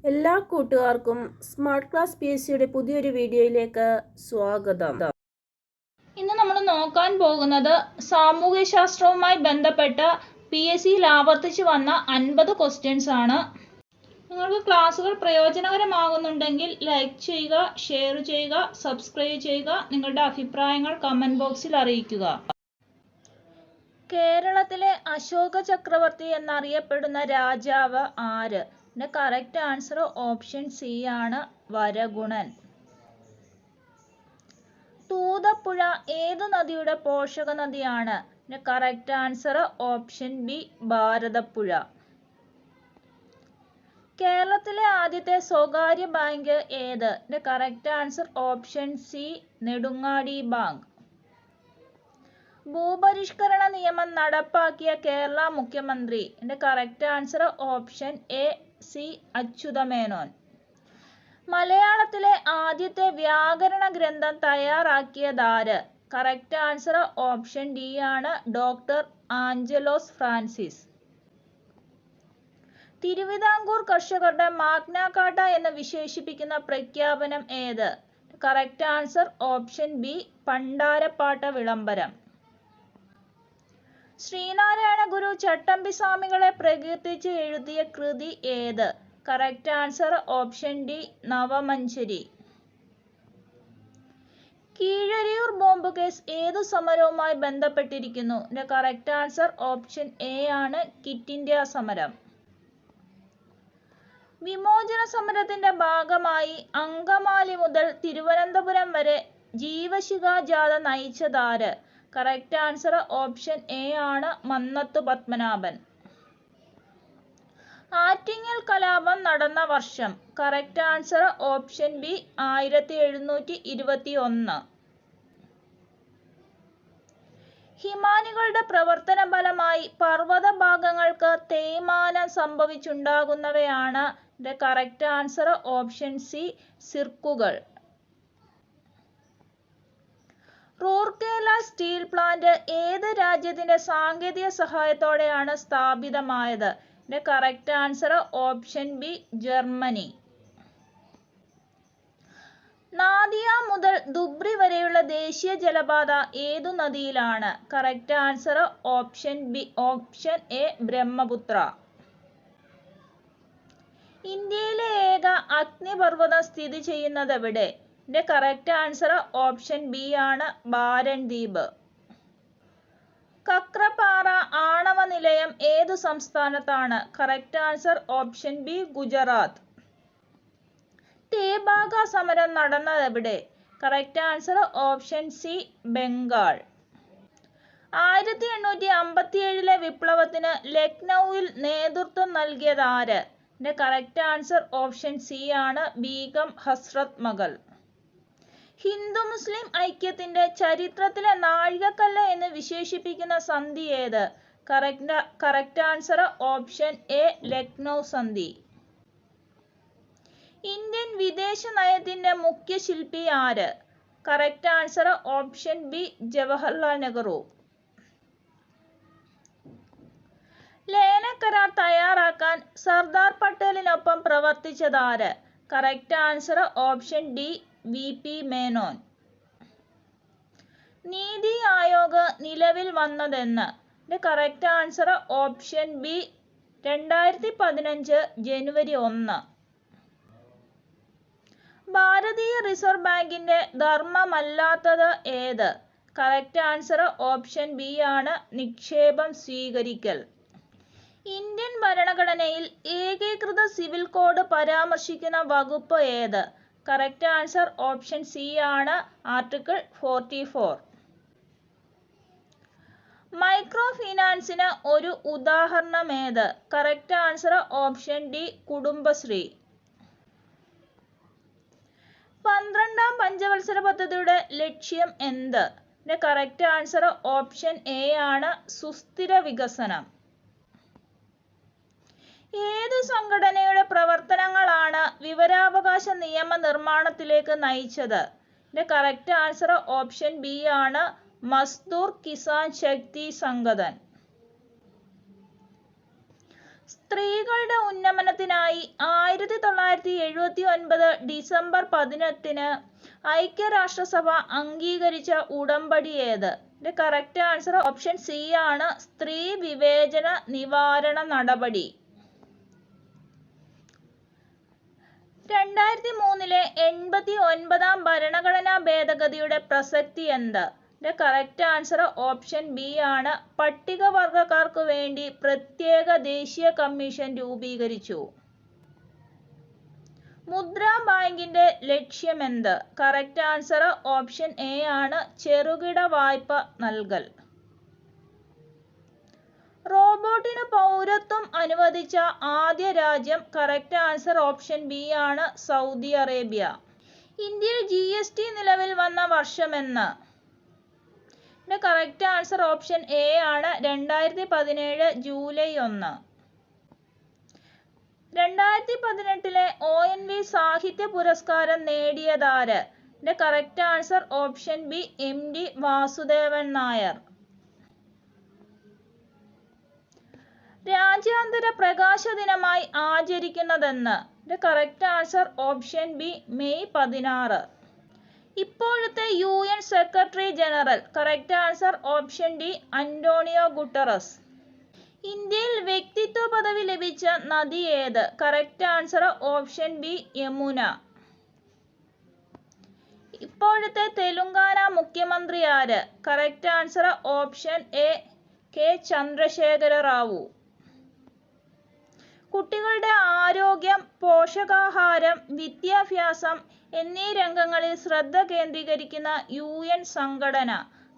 എല്ലാ കൂട്ടുകാർക്കും smart class PSCയുടെ പുതിയൊരു വീഡിയോയിലേക്ക് സ്വാഗതം. ഇന്ന് നമ്മൾ നോക്കാൻ പോകുന്നത് സാമൂഹ്യശാസ്ത്രവുമായി ബന്ധപ്പെട്ട PSCയിൽ ആവർത്തിച്ചു വന്ന 50 ക്വസ്റ്റ്യൻസ് ആണ്. നിങ്ങൾക്ക് ക്ലാസ്സുകൾ പ്രയോജനകരമാകുന്നുണ്ടെങ്കിൽ ലൈക്ക് ചെയ്യുക, ഷെയർ ചെയ്യുക, സബ്സ്ക്രൈബ് ചെയ്യുക. നിങ്ങളുടെ അഭിപ്രായങ്ങൾ കമന്റ് ബോക്സിൽ അറിയിക്കുക. കേരളത്തിലെ അശോക ചക്രവർത്തി എന്നറിയപ്പെടുന്ന രാജാവ് ആര്? കറക്റ്റ് ആൻസർ ഓപ്ഷൻ സി ആണ്, വരഗുണൻ. തൂതപ്പുഴ ഏതു നദിയുടെ പോഷക നദിയാണ്? Correct answer option B, Bharathappuzha. കേരളത്തിലെ ആദ്യത്തെ സ്വകാര്യ ബാങ്ക് ഏത്? Correct answer option C, Nedungadi bank. ഭൂപരിഷ്കരണ നിയമം നടപ്പാക്കിയ കേരള മുഖ്യമന്ത്രി? Correct answer option A, C Achuthamenon. മലയാളത്തിലെ ആദ്യത്തെ വ്യാകരണ ഗ്രന്ഥം തയ്യാറാക്കിയതാര്? കറക്റ്റ് ആൻസർ ഓപ്ഷൻ ഡി ആണ്, ഡോക്ടർ ആഞ്ചലോസ് ഫ്രാൻസിസ്. തിരുവിതാംകൂർ കർഷകരുടെ മാഗ്ന കാർട്ട എന്ന് വിശേഷിപ്പിക്കുന്ന പ്രഖ്യാപനം ഏത്? Correct answer option B, Pandarappatta വിളംബരം. ശ്രീനാരായണ ഗുരു ചട്ടമ്പിസ്വാമികളെ പ്രകീർത്തിച്ച് എഴുതിയ കൃതി ഏത്? Correct answer option D, Navamanjari. Keezhariyur bomb case ഏതു സമരവുമായി ബന്ധപ്പെട്ടിരിക്കുന്നു? കറക്റ്റ് ആൻസർ ഓപ്ഷൻ എ ആണ്, ക്വിറ്റ് ഇന്ത്യ സമരം. വിമോചന സമരത്തിന്റെ ഭാഗമായി അങ്കമാലി മുതൽ തിരുവനന്തപുരം വരെ ജീവശിഖ ജാഥ നയിച്ചതാര്? കറക്റ്റ് ആൻസർ ഓപ്ഷൻ എ ആണ്, മന്നത്തു പത്മനാഭൻ. ആറ്റിങ്ങൽ കലാപം നടന്ന വർഷം? Correct answer option B, 1721. ഹിമാനികളുടെ പ്രവർത്തന ഫലമായി പർവ്വത ഭാഗങ്ങൾക്ക് തേയ്മാനം സംഭവിച്ചുണ്ടാകുന്നവയാണ്? കറക്റ്റ് ആൻസർ ഓപ്ഷൻ സി, സിർക്കുകൾ. റൂർക്കേല സ്റ്റീൽ പ്ലാന്റ് ഏത് രാജ്യത്തിന്റെ സാങ്കേതിക സഹായത്തോടെയാണ് സ്ഥാപിതമായത്? Correct answer option B, Germany. Nadia മുതൽ ധുബ്രി വരെയുള്ള ദേശീയ ജലപാത ഏതു നദിയിലാണ്? Correct answer option B, option A, Brahmaputra. ഇന്ത്യയിലെ ഏക അഗ്നിപർവ്വതം സ്ഥിതി ചെയ്യുന്നത് എവിടെ? കറക്റ്റ് ആൻസർ ഓപ്ഷൻ ബി ആണ്, ബാരൻ ദ്വീപ്. കക്രപാറ ആണവ നിലയം ഏതു സംസ്ഥാനത്താണ്? Correct answer option B, Gujarat. Tebhaga സമരം നടന്നത് എവിടെ? Correct answer option C, Bengal. 1857 വിപ്ലവത്തിന് ലക്നൌവിൽ നേതൃത്വം നൽകിയത് ആര്? കറക്റ്റ് ആൻസർ ഓപ്ഷൻ സി ആണ്, ബീഗം ഹസ്രത്ത് മകൾ. ഹിന്ദു മുസ്ലിം ഐക്യത്തിന്റെ ചരിത്രത്തിലെ നാഴികക്കല്ല് എന്ന് വിശേഷിപ്പിക്കുന്ന സന്ധി ഏത്? Correct answer option A, Lucknow സന്ധി. ഇന്ത്യൻ വിദേശ നയത്തിന്റെ മുഖ്യ ശില്പി ആര്? Correct answer option B, Jawaharlal Nehru. ലയന കരാർ തയ്യാറാക്കാൻ സർദാർ പട്ടേലിനൊപ്പം പ്രവർത്തിച്ചതാര്? Correct answer option D, VP Menon. NITI Aayog നിലവിൽ വന്നതെന്ന്? കറക്റ്റ് ആൻസർ ഓപ്ഷൻ ബി, 2015 ജനുവരി 1. ഭാരതീയ റിസർവ് ബാങ്കിന്റെ ധർമ്മമല്ലാത്തത് ഏത്? കറക്റ്റ് ആൻസർ ഓപ്ഷൻ ബി ആണ്, നിക്ഷേപം സ്വീകരിക്കൽ. ഇന്ത്യൻ ഭരണഘടനയിൽ ഏകീകൃത സിവിൽ കോഡ് പരാമർശിക്കുന്ന വകുപ്പ് ഏത്? കറക്റ്റ് ആൻസർ ഓപ്ഷൻ സി ആണ്, ആർട്ടിക്കിൾ 44. മൈക്രോ ഫിനാൻസിന് ഒരു ഉദാഹരണം ഏത്? Correct answer option D, Kudumbashree. 12ാം പഞ്ചവത്സര പദ്ധതിയുടെ ലക്ഷ്യം എന്ത്? കറക്റ്റ് ആൻസർ ഓപ്ഷൻ എ ആണ്, സുസ്ഥിര വികസനം. ഏതു സംഘടനയുടെ പ്രവർത്തനങ്ങളാണ് വിവരാവകാശ നിയമ നിർമ്മാണത്തിലേക്ക് നയിച്ചത്? കറക്റ്റ് ആൻസർ ഓപ്ഷൻ ബി ആണ്, മസ്ദൂർ കിസാൻ ശക്തി സംഗതൻ. സ്ത്രീകളുടെ ഉന്നമനത്തിനായി 1979 ഡിസംബർ 18 ഐക്യരാഷ്ട്രസഭ അംഗീകരിച്ച ഉടമ്പടി ഏത്? ഇതിന്റെ കറക്റ്റ് ആൻസർ ഓപ്ഷൻ സി ആണ്, സ്ത്രീ വിവേചന നിവാരണ നടപടി. 2003 89 ഭരണഘടനാ ഭേദഗതിയുടെ പ്രസക്തി എന്ത്? ഇതിന്റെ കറക്റ്റ് ആൻസർ ഓപ്ഷൻ ബി ആണ്, പട്ടികവർഗക്കാർക്ക് വേണ്ടി പ്രത്യേക ദേശീയ കമ്മീഷൻ രൂപീകരിച്ചു. മുദ്രാ ബാങ്കിന്റെ ലക്ഷ്യമെന്ത്? കറക്റ്റ് ആൻസർ ഓപ്ഷൻ എ ആണ്, ചെറുകിട വായ്പ നൽകൽ. റോബോട്ടിന് പൗരത്വം അനുവദിച്ച ആദ്യ രാജ്യം? കറക്റ്റ് ആൻസർ ഓപ്ഷൻ ബി ആണ്, സൗദി അറേബ്യ. ഇന്ത്യയിൽ GST നിലവിൽ വന്ന വർഷമെന്ന്? ഇതിന്റെ കറക്റ്റ് ആൻസർ ഓപ്ഷൻ എ ആണ്, 2017 ജൂലൈ 1. 2018 ONV സാഹിത്യ പുരസ്കാരം നേടിയതാര്? ഇതിന്റെ correct answer option B, MD Vasudevan Nair. രാജ്യാന്തര പ്രകാശ ദിനമായി ആചരിക്കുന്നതെന്ന്? ഇതിന്റെ correct answer option B, May 16. ഇപ്പോഴത്തെ UN secretary general? Correct answer option D, Antonio Guterres. ഇന്ത്യയിൽ വ്യക്തിത്വ പദവി ലഭിച്ച നദി ഏത്? Correct answer option B, Yamuna. ഇപ്പോഴത്തെ തെലുങ്കാന മുഖ്യമന്ത്രി ആര്? Correct answer option A, K Chandrashekhara Rao. കുട്ടികളുടെ ആരോഗ്യം, പോഷകാഹാരം, വിദ്യാഭ്യാസം എന്നീ രംഗങ്ങളിൽ ശ്രദ്ധ കേന്ദ്രീകരിക്കുന്ന UN സംഘടന?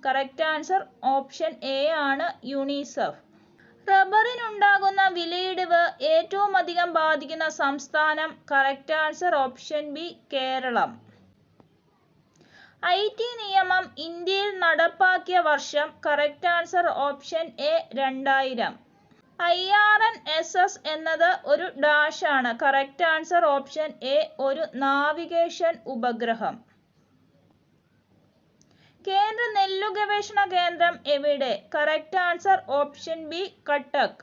കറക്റ്റ് ആൻസർ ഓപ്ഷൻ എ ആണ്, യുണിസെഫ്. റബ്ബറിനുണ്ടാകുന്ന വിലയിടിവ് ഏറ്റവും അധികം ബാധിക്കുന്ന സംസ്ഥാനം? Correct answer option B, Keralam. IT നിയമം ഇന്ത്യയിൽ നടപ്പാക്കിയ വർഷം? Correct answer option A, 2000. IRNSS എന്നത് ഒരു ഡാഷ് ആണ്. കറക്റ്റ് ആൻസർ ഓപ്ഷൻ എ, ഒരു നാവിഗേഷൻ ഉപഗ്രഹം. കേന്ദ്ര നെല്ലു ഗവേഷണ കേന്ദ്രം എവിടെ? Correct answer option B, Cuttack.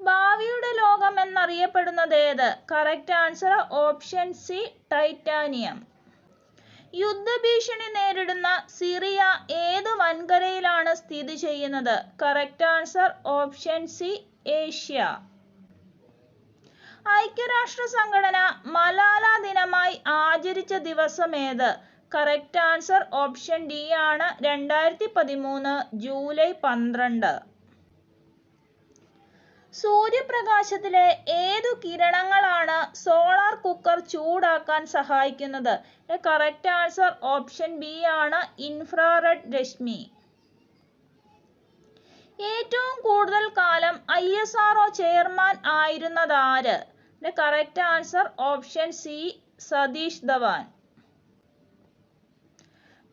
ഭാവിയുടെ ലോകം എന്നറിയപ്പെടുന്നത് ഏത്? Correct answer option C, titanium. യുദ്ധഭീഷണി നേരിടുന്ന സിറിയ ഏത് വൻകരയിലാണ് സ്ഥിതി ചെയ്യുന്നത്? Correct answer option C, Asia. ഐക്യരാഷ്ട്ര സംഘടന മലാല ദിനമായി ആചരിച്ച ദിവസം ഏത്? കറക്റ്റ് ആൻസർ ഓപ്ഷൻ ഡി ആണ്, 2013 ജൂലൈ 12. സൂര്യപ്രകാശത്തിലെ ഏതു കിരണങ്ങളാണ് സോളാർ കുക്കർ ചൂടാക്കാൻ സഹായിക്കുന്നത്? കറക്റ്റ് ആൻസർ ഓപ്ഷൻ ബി ആണ്, ഇൻഫ്രാറെഡ് രശ്മി. ഏറ്റവും കൂടുതൽ കാലം ISRO ചെയർമാൻ ആയിരുന്നത് ആര്? Correct answer option C, Satish Dhawan.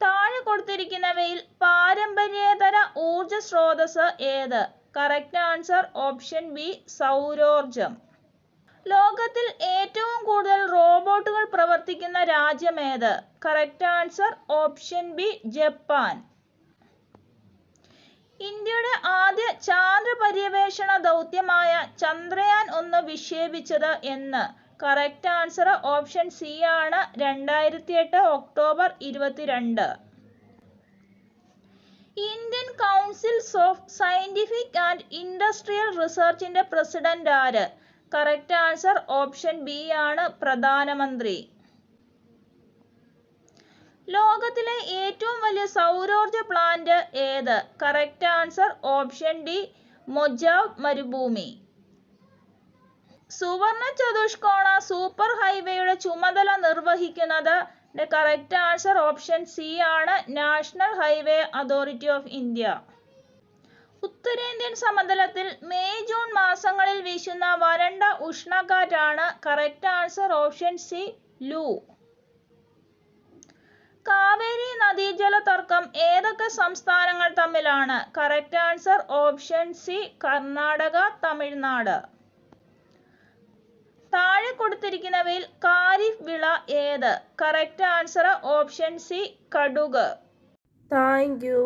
താഴെ കൊടുത്തിരിക്കുന്നവയിൽ പാരമ്പര്യേതര ഊർജ സ്രോതസ് ഏത്? കറക്റ്റ് ആൻസർ ഓപ്ഷൻ ബി, സൗരോർജം. ലോകത്തിൽ ഏറ്റവും കൂടുതൽ റോബോട്ടുകൾ പ്രവർത്തിക്കുന്ന രാജ്യം ഏത്? Correct answer option B, Japan. ഇന്ത്യയുടെ ആദ്യ ചാന്ദ്ര പര്യവേഷണ ദൗത്യമായ ചന്ദ്രയാൻ 1 വിക്ഷേപിച്ചത് എന്ന്? കറക്റ്റ് ആൻസർ ഓപ്ഷൻ സി ആണ്, 2008 October 22. Indian councils of scientific and industrial റിസർച്ചിന്റെ പ്രസിഡന്റ് ആര്? കറക്റ്റ് ആൻസർ ഓപ്ഷൻ ബി ആണ്, പ്രധാനമന്ത്രി. ലോകത്തിലെ ഏറ്റവും വലിയ സൗരോർജ പ്ലാന്റ് ഏത്? Correct answer option D, Mojave മരുഭൂമി. സുവർണ ചതുഷ്കോണ സൂപ്പർ ഹൈവേയുടെ ചുമതല നിർവഹിക്കുന്നത്? കറക്റ്റ് ആൻസർ ഓപ്ഷൻ സി ആണ്, national highway authority of India. ഉത്തരേന്ത്യൻ സമതലത്തിൽ മെയ് ജൂൺ മാസങ്ങളിൽ വീശുന്ന വരണ്ട ഉഷ്ണക്കാറ്റാണ്? Correct answer option C, loo. Kaveri നദീജല തർക്കം ഏതൊക്കെ സംസ്ഥാനങ്ങൾ തമ്മിലാണ്? Correct answer option C, Karnataka, Tamil Nadu. താഴെ കൊടുത്തിരിക്കുന്നവയിൽ ഖാരിഫ് വിള ഏത്? കറക്റ്റ് ആൻസർ ഓപ്ഷൻ സി, കടുക്. Thank you.